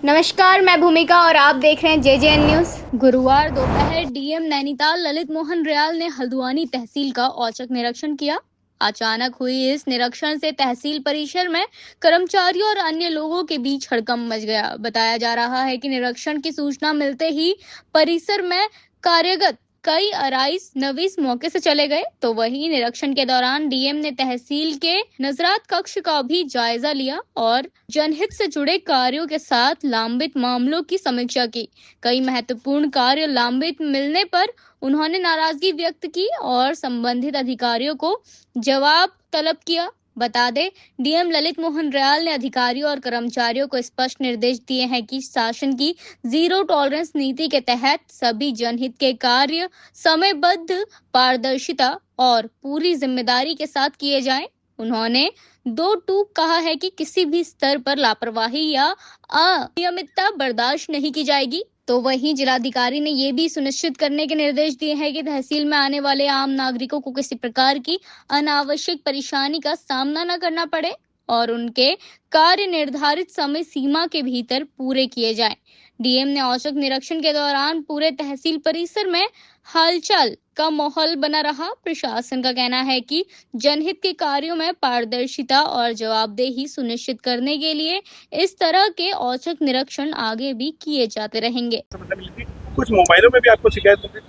नमस्कार, मैं भूमिका और आप देख रहे हैं जेजेएन न्यूज। गुरुवार दोपहर डीएम नैनीताल ललित मोहन रियाल ने हल्द्वानी तहसील का औचक निरीक्षण किया। अचानक हुई इस निरीक्षण से तहसील परिसर में कर्मचारियों और अन्य लोगों के बीच हड़कंप मच गया। बताया जा रहा है कि निरीक्षण की सूचना मिलते ही परिसर में कार्यरत कई आरआईस नवीस मौके से चले गए, तो वहीं निरीक्षण के दौरान डीएम ने तहसील के नजरात कक्ष का भी जायजा लिया और जनहित से जुड़े कार्यों के साथ लंबित मामलों की समीक्षा की। कई महत्वपूर्ण कार्य लंबित मिलने पर उन्होंने नाराजगी व्यक्त की और संबंधित अधिकारियों को जवाब तलब किया। बता दें, डीएम ललित मोहन रियाल ने अधिकारियों और कर्मचारियों को स्पष्ट निर्देश दिए हैं कि शासन की जीरो टॉलरेंस नीति के तहत सभी जनहित के कार्य समयबद्ध, पारदर्शिता और पूरी जिम्मेदारी के साथ किए जाएं। उन्होंने दो टूक कहा है कि किसी भी स्तर पर लापरवाही या अनियमितता बर्दाश्त नहीं की जाएगी। तो वहीं जिलाधिकारी ने ये भी सुनिश्चित करने के निर्देश दिए हैं कि तहसील में आने वाले आम नागरिकों को किसी प्रकार की अनावश्यक परेशानी का सामना न करना पड़े और उनके कार्य निर्धारित समय सीमा के भीतर पूरे किए जाएं। डीएम ने औचक निरीक्षण के दौरान पूरे तहसील परिसर में हलचल का माहौल बना रहा। प्रशासन का कहना है कि जनहित के कार्यों में पारदर्शिता और जवाबदेही सुनिश्चित करने के लिए इस तरह के औचक निरीक्षण आगे भी किए जाते रहेंगे। कुछ मोबाइलों में भी आपको शिकायत होगी?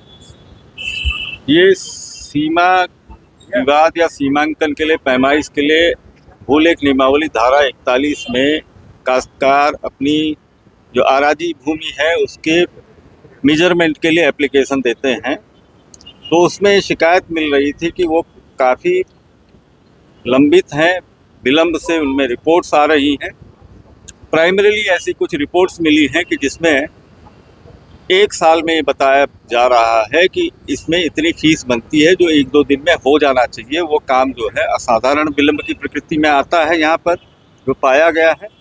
ये सीमा विवाद या सीमांकन के लिए पैमाइश के लिए भूलेख नियमावली धारा 41 में काश्तकार अपनी जो आराजी भूमि है उसके मेजरमेंट के लिए एप्लीकेशन देते हैं, तो उसमें शिकायत मिल रही थी कि वो काफ़ी लंबित हैं, विलंब से उनमें रिपोर्ट्स आ रही हैं। प्राइमरीली ऐसी कुछ रिपोर्ट्स मिली हैं कि जिसमें एक साल में बताया जा रहा है कि इसमें इतनी फीस बनती है जो एक दो दिन में हो जाना चाहिए। वो काम जो है असाधारण विलंब की प्रकृति में आता है यहाँ पर जो पाया गया है।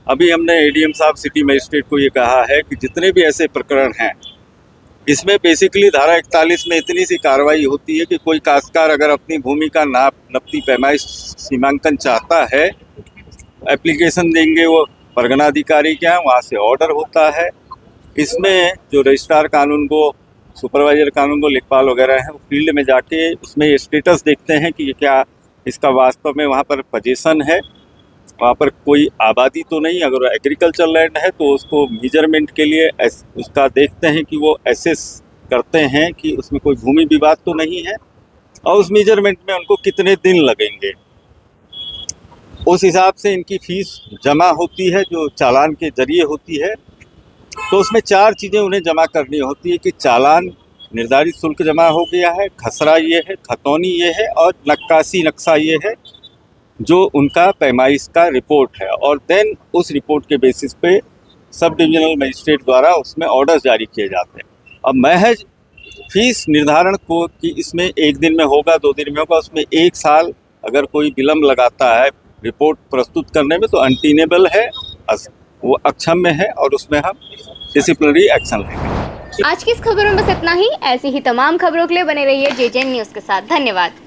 अभी हमने एडीएम साहब सिटी मजिस्ट्रेट को ये कहा है कि जितने भी ऐसे प्रकरण हैं इसमें बेसिकली धारा 41 में इतनी सी कार्रवाई होती है कि कोई काश्तकार अगर अपनी भूमि का नपती पैमाइश सीमांकन चाहता है, एप्लीकेशन देंगे वो परगना अधिकारी के यहाँ, वहाँ से ऑर्डर होता है। इसमें जो रजिस्ट्रार कानून को, सुपरवाइजर कानून को, लेखपाल वगैरह हैं, वो फील्ड में जाके उसमें स्टेटस देखते हैं कि क्या इसका वास्तव में वहाँ पर पोजीशन है, वहाँ पर कोई आबादी तो नहीं। अगर एग्रीकल्चर लैंड है तो उसको मेजरमेंट के लिए उसका देखते हैं कि वो एसेस करते हैं कि उसमें कोई भूमि विवाद तो नहीं है और उस मेजरमेंट में उनको कितने दिन लगेंगे, उस हिसाब से इनकी फीस जमा होती है जो चालान के जरिए होती है। तो उसमें चार चीज़ें उन्हें जमा करनी होती है कि चालान निर्धारित शुल्क जमा हो गया है, खसरा ये है, खतौनी ये है और नक्काशी नक्शा ये है जो उनका पैमाइश का रिपोर्ट है। और देन उस रिपोर्ट के बेसिस पे सब डिविजनल मजिस्ट्रेट द्वारा उसमें ऑर्डर्स जारी किए जाते हैं। अब महज फीस निर्धारण को कि इसमें एक दिन में होगा, दो दिन में होगा, उसमें एक साल अगर कोई विलम्ब लगाता है रिपोर्ट प्रस्तुत करने में तो अनटीनेबल है, वो अक्षम्य है और उसमें हम डिसिप्लिनरी एक्शन लेंगे। आज की इस खबर में बस इतना ही। ऐसी ही तमाम खबरों के लिए बने रहिए जेजेएन न्यूज के साथ। धन्यवाद।